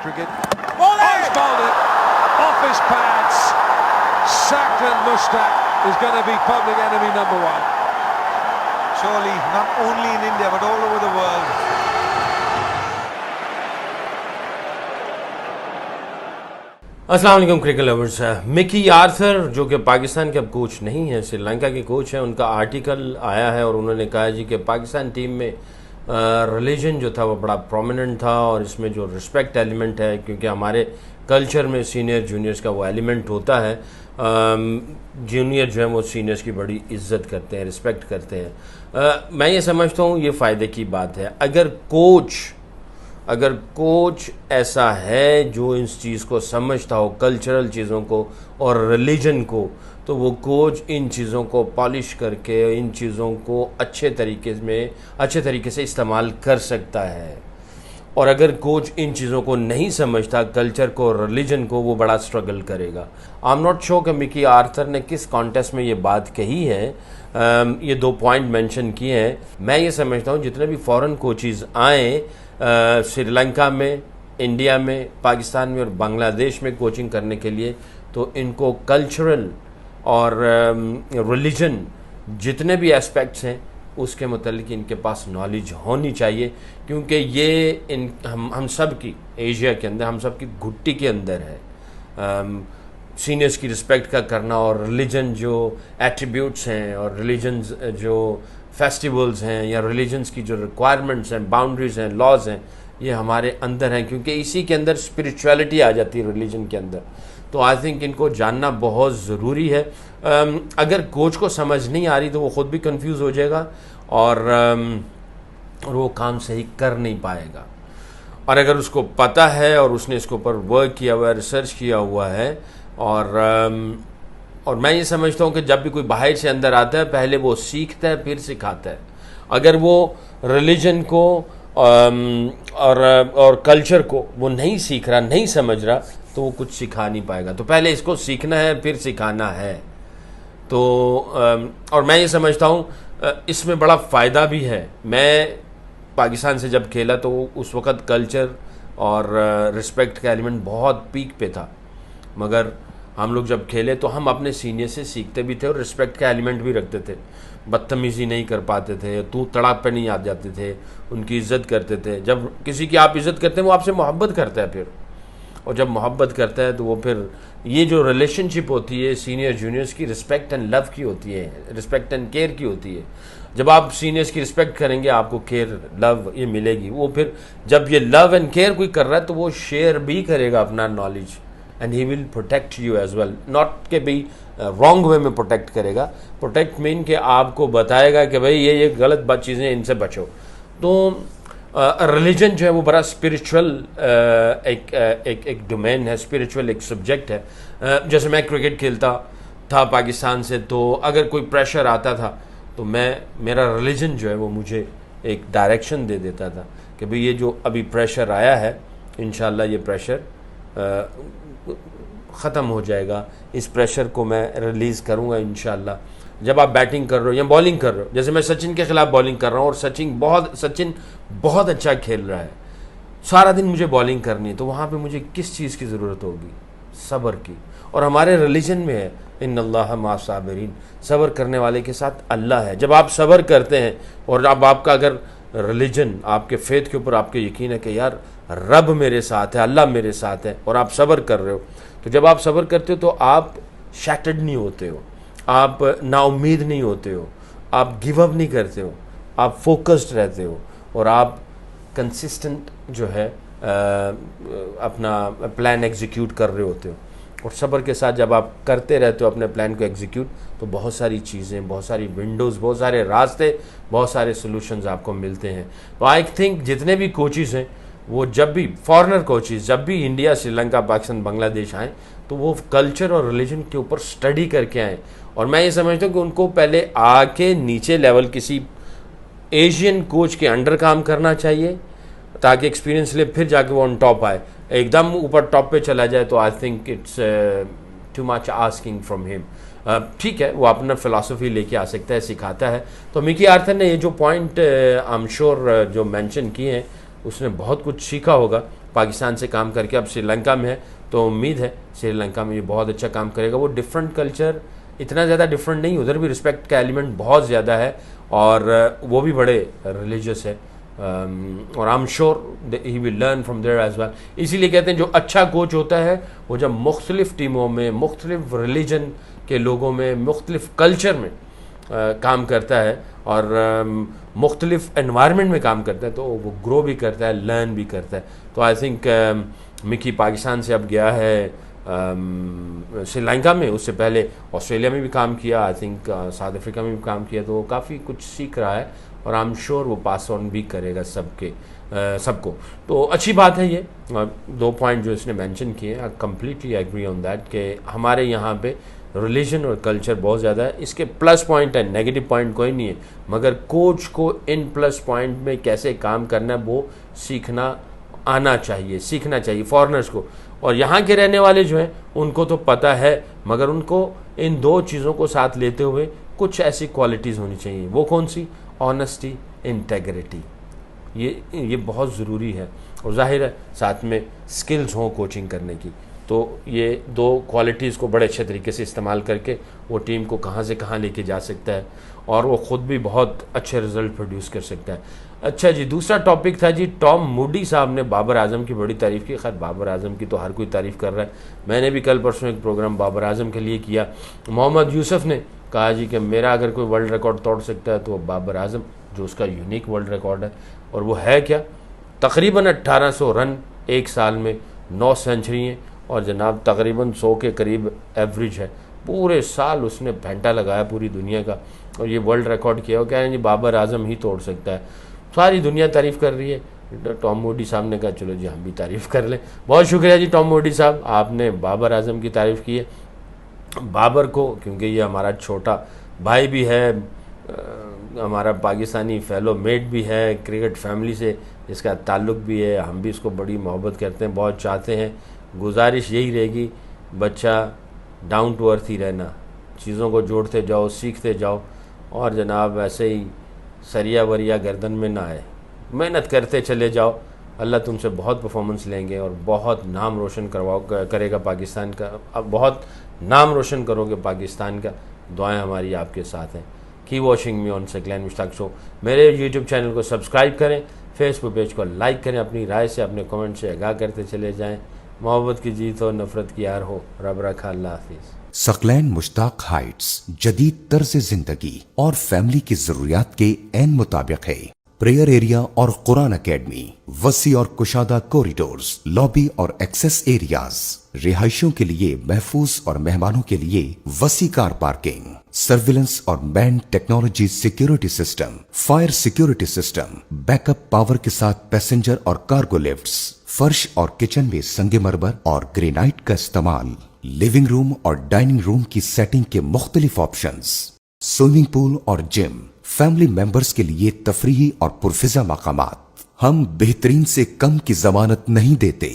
cricket. He's bowled it off his pads. Sacked, and Mushtaq is going to be public enemy number one. Surely, not only in India but all over the world. अस्सलाम वालेकुम cricket lovers. Mickey Arthur जो कि पाकिस्तान के अब coach नहीं है, श्रीलंका के coach हैं, उनका आर्टिकल आया है और उन्होंने कहा जी कि पाकिस्तान टीम में रिलीजन जो था वो बड़ा प्रोमिनेंट था और इसमें जो रिस्पेक्ट एलिमेंट है, क्योंकि हमारे कल्चर में सीनियर जूनियर्स का वो एलिमेंट होता है। जूनियर जो है वो सीनियर्स की बड़ी इज्जत करते हैं, रिस्पेक्ट करते हैं। मैं ये समझता हूँ ये फ़ायदे की बात है। अगर कोच ऐसा है जो इस चीज़ को समझता हो, कल्चरल चीज़ों को और रिलीजन को, तो वो कोच इन चीज़ों को पॉलिश करके इन चीज़ों को अच्छे तरीके से इस्तेमाल कर सकता है। और अगर कोच इन चीज़ों को नहीं समझता, कल्चर को, रिलीजन को, वो बड़ा स्ट्रगल करेगा। आई एम नॉट श्योर कि मिकी आर्थर ने किस कॉन्टेस्ट में ये बात कही है। ये 2 पॉइंट मेंशन किए हैं। मैं ये समझता हूँ जितने भी फॉरेन कोचेज़ आए श्रीलंका में, इंडिया में, पाकिस्तान में और बांग्लादेश में कोचिंग करने के लिए, तो इनको कल्चरल और रिलीजन जितने भी एस्पेक्ट्स हैं उसके मुतालिक इनके पास नॉलेज होनी चाहिए, क्योंकि ये हम सब की, एशिया के अंदर हम सब की घुट्टी के अंदर है। सीनियर्स की रिस्पेक्ट का करना और रिलीजन जो एट्रीब्यूट्स हैं और रिलीजन्स जो फेस्टिवल्स हैं या रिलीजन्स की जो रिक्वायरमेंट्स हैं, बाउंड्रीज हैं, लॉज हैं, ये हमारे अंदर हैं, क्योंकि इसी के अंदर स्पिरिचुअलिटी आ जाती है रिलीजन के अंदर। तो आई थिंक इनको जानना बहुत ज़रूरी है। अगर कोच को समझ नहीं आ रही तो वो ख़ुद भी कंफ्यूज हो जाएगा और वो काम सही कर नहीं पाएगा। और अगर उसको पता है और उसने इसके ऊपर वर्क किया हुआ है, रिसर्च किया हुआ है, और मैं ये समझता हूँ कि जब भी कोई बाहर से अंदर आता है पहले वो सीखता है फिर सिखाता है। अगर वो रिलीजन को और कल्चर को वो नहीं सीख रहा, नहीं समझ रहा, तो वो कुछ सिखा नहीं पाएगा। तो पहले इसको सीखना है फिर सिखाना है। तो और मैं ये समझता हूँ इसमें बड़ा फ़ायदा भी है। मैं पाकिस्तान से जब खेला तो उस वक़्त कल्चर और रिस्पेक्ट का एलिमेंट बहुत पीक पे था, मगर हम लोग जब खेले तो हम अपने सीनियर से सीखते भी थे और रिस्पेक्ट का एलिमेंट भी रखते थे। बदतमीज़ी नहीं कर पाते थे, तू तड़ाक पे नहीं आ जाते थे, उनकी इज़्ज़त करते थे। जब किसी की आप इज़्ज़त करते हैं वो आपसे मोहब्बत करता है फिर, और जब मोहब्बत करता है तो वो फिर ये जो रिलेशनशिप होती है सीनियर जूनियर्स की रिस्पेक्ट एंड लव की होती है, रिस्पेक्ट एंड केयर की होती है। जब आप सीनियर्स की रिस्पेक्ट करेंगे आपको केयर, लव ये मिलेगी। वो फिर जब ये लव एंड केयर कोई कर रहा है तो वो शेयर भी करेगा अपना knowledge, and he will protect you as well. Not के भाई रॉन्ग वे में प्रोटेक्ट करेगा, प्रोटेक्ट मीन के आपको बताएगा कि भाई ये गलत बात चीज़ें, इनसे बचो। तो रिलीजन जो है वो बड़ा स्पिरिचुअल एक डोमेन है, स्पिरिचुअल एक सब्जेक्ट है। जैसे मैं क्रिकेट खेलता था पाकिस्तान से, तो अगर कोई प्रेशर आता था तो मेरा रिलीजन जो है वो मुझे एक डायरेक्शन दे देता था कि भाई ये जो अभी प्रेशर आया है इंशाल्लाह ये प्रेशर ख़त्म हो जाएगा, इस प्रेशर को मैं रिलीज़ करूँगा इंशाल्लाह। जब आप बैटिंग कर रहे हो या बॉलिंग कर रहे हो, जैसे मैं सचिन के ख़िलाफ़ बॉलिंग कर रहा हूँ और सचिन बहुत अच्छा खेल रहा है, सारा दिन मुझे बॉलिंग करनी है, तो वहाँ पे मुझे किस चीज़ की ज़रूरत होगी? सब्र की। और हमारे रिलीजन में है इन्नल्लाह मा साबिरीन, सब्र करने वाले के साथ अल्लाह है। जब आप सब्र करते हैं और अब आपका अगर रिलीजन, आपके फेथ के ऊपर आपके यकीन है कि यार रब मेरे साथ है, अल्लाह मेरे साथ है, और आप सब्र कर रहे हो, तो जब आप सब्र करते हो तो आप शैटर्ड नहीं होते हो, आप नाउम्मीद नहीं होते हो, आप गिव अप नहीं करते हो, आप फोकस्ड रहते हो और आप कंसिस्टेंट जो है अपना प्लान एग्जीक्यूट कर रहे होते हो। और सब्र के साथ जब आप करते रहते हो अपने प्लान को एग्जीक्यूट, तो बहुत सारी चीज़ें, बहुत सारी विंडोज़, बहुत सारे रास्ते, बहुत सारे सोल्यूशंस आपको मिलते हैं। तो आई थिंक जितने भी कोचेज़ हैं वो जब भी फॉरेनर कोचेज़ जब भी इंडिया, श्रीलंका, पाकिस्तान, बांग्लादेश आएँ तो वो कल्चर और रिलीजन के ऊपर स्टडी करके आएँ। और मैं ये समझता हूँ कि उनको पहले आके नीचे लेवल किसी एशियन कोच के अंडर काम करना चाहिए ताकि एक्सपीरियंस ले, फिर जाके वो ऑन टॉप आए। एकदम ऊपर टॉप पे चला जाए तो I think it's too much asking from him. ठीक है, वो अपना फ़िलासफ़ी लेके आ सकता है, सिखाता है। तो मिकी आर्थर ने ये जो पॉइंट आई एम श्योर जो मेंशन किए हैं उसने बहुत कुछ सीखा होगा, पाकिस्तान से काम करके अब श्रीलंका में है, तो उम्मीद है श्रीलंका में ये बहुत अच्छा काम करेगा। वो डिफरेंट कल्चर, इतना ज़्यादा डिफरेंट नहीं, उधर भी रिस्पेक्ट का एलिमेंट बहुत ज़्यादा है और वो भी बड़े रिलीजियस है और I am sure he will learn from there as well. इसीलिए कहते हैं जो अच्छा कोच होता है वो जब मुख्तलिफ टीमों में, मुख्तलिफ रिलीजन के लोगों में, मुख्तलिफ कल्चर में काम करता है और मुख्तलिफ एनवायरनमेंट में काम करता है, तो वो ग्रो भी करता है, लर्न भी करता है। तो आई थिंक मिकी पाकिस्तान से अब गया है श्रीलंका में, उससे पहले ऑस्ट्रेलिया में भी काम किया, आई थिंक साउथ अफ्रीका में भी काम किया, तो वो काफ़ी कुछ सीख रहा है और आई एम श्योर वो पास ऑन भी करेगा सबको। तो अच्छी बात है ये। 2 पॉइंट जो इसने मेंशन किए, I completely agree on that कि हमारे यहाँ पे रिलीजन और कल्चर बहुत ज़्यादा है। इसके प्लस पॉइंट है, नेगेटिव पॉइंट कोई नहीं है, मगर कोच को इन प्लस पॉइंट में कैसे काम करना है वो सीखना आना चाहिए, सीखना चाहिए फॉरेनर्स को। और यहाँ के रहने वाले जो हैं उनको तो पता है, मगर उनको इन 2 चीज़ों को साथ लेते हुए कुछ ऐसी क्वालिटीज़ होनी चाहिए। वो कौन सी? ऑनेस्टी, इंटेग्रिटी, ये बहुत ज़रूरी है। और जाहिर है साथ में स्किल्स हों कोचिंग करने की, तो ये 2 क्वालिटीज़ को बड़े अच्छे तरीके से इस्तेमाल करके वो टीम को कहाँ से कहाँ लेके जा सकता है और वो ख़ुद भी बहुत अच्छे रिज़ल्ट प्रोड्यूस कर सकता है। अच्छा जी, दूसरा टॉपिक था जी, टॉम मूडी साहब ने बाबर आजम की बड़ी तारीफ़ की। खैर बाबर आजम की तो हर कोई तारीफ़ कर रहा है, मैंने भी कल परसों एक प्रोग्राम बाबर आजम के लिए किया। मोहम्मद यूसुफ ने कहा जी कि मेरा अगर कोई वर्ल्ड रिकॉर्ड तोड़ सकता है तो बाबर आजम, जो उसका यूनिक वर्ल्ड रिकॉर्ड है। और वो है क्या? तकरीबन 1800 रन एक साल में, 9 सेंचुरी और जनाब तकरीबन 100 के करीब एवरेज है। पूरे साल उसने घंटा लगाया पूरी दुनिया का और ये वर्ल्ड रिकॉर्ड किया। वो कह रहे हैं जी बाबर आजम ही तोड़ सकता है। सारी दुनिया तारीफ़ कर रही है। टॉम मूडी साहब ने कहा चलो जी हम भी तारीफ़ कर लें। बहुत शुक्रिया जी टॉम मूडी साहब, आपने बाबर आजम की तारीफ़ की है। बाबर को, क्योंकि ये हमारा छोटा भाई भी है, हमारा पाकिस्तानी फेलो मेट भी है, क्रिकेट फैमिली से इसका ताल्लुक़ भी है, हम भी इसको बड़ी मोहब्बत करते हैं, बहुत चाहते हैं। गुजारिश यही रहेगी बच्चा डाउन टू अर्थ ही रहना, चीज़ों को जोड़ते जाओ, सीखते जाओ और जनाब ऐसे ही सरिया वरिया गर्दन में ना आए, मेहनत करते चले जाओ। अल्लाह तुमसे बहुत परफॉर्मेंस लेंगे और बहुत नाम रोशन करेगा पाकिस्तान का। अब बहुत नाम रोशन करोगे पाकिस्तान का, दुआएं हमारी आपके साथ हैं। की watching me on Saqlain Mushtaq show. मेरे यूट्यूब चैनल को सब्सक्राइब करें, फेसबुक पेज को लाइक करें, अपनी राय से, अपने कमेंट से आगाह करते चले जाएँ। मोहब्बत की जीत हो, नफ़रत की हार हो, रब रखा, अल्लाह हाफिज़। सकलैन मुश्ताक हाइट्स जदीद तर्ज जिंदगी और फैमिली की जरूरियात के एन मुताबिक है। प्रेयर एरिया और कुरान अकेडमी, वसी और कुशादा कॉरिडोर्स, लॉबी और एक्सेस एरियाज, रिहायशों के लिए महफूज और मेहमानों के लिए वसी कार पार्किंग, सर्विलेंस और man technology security system, fire security system, backup power के साथ पैसेंजर और कार्गो लिफ्ट्स, फर्श और किचन में संगमरमर और ग्रेनाइट का इस्तेमाल, लिविंग रूम और डाइनिंग रूम की सेटिंग के मुख्तलिफ ऑप्शंस, स्विमिंग पूल और जिम, फैमिली मेंबर्स के लिए तफरीही और पुरफिजा मकामात। हम बेहतरीन से कम की जमानत नहीं देते।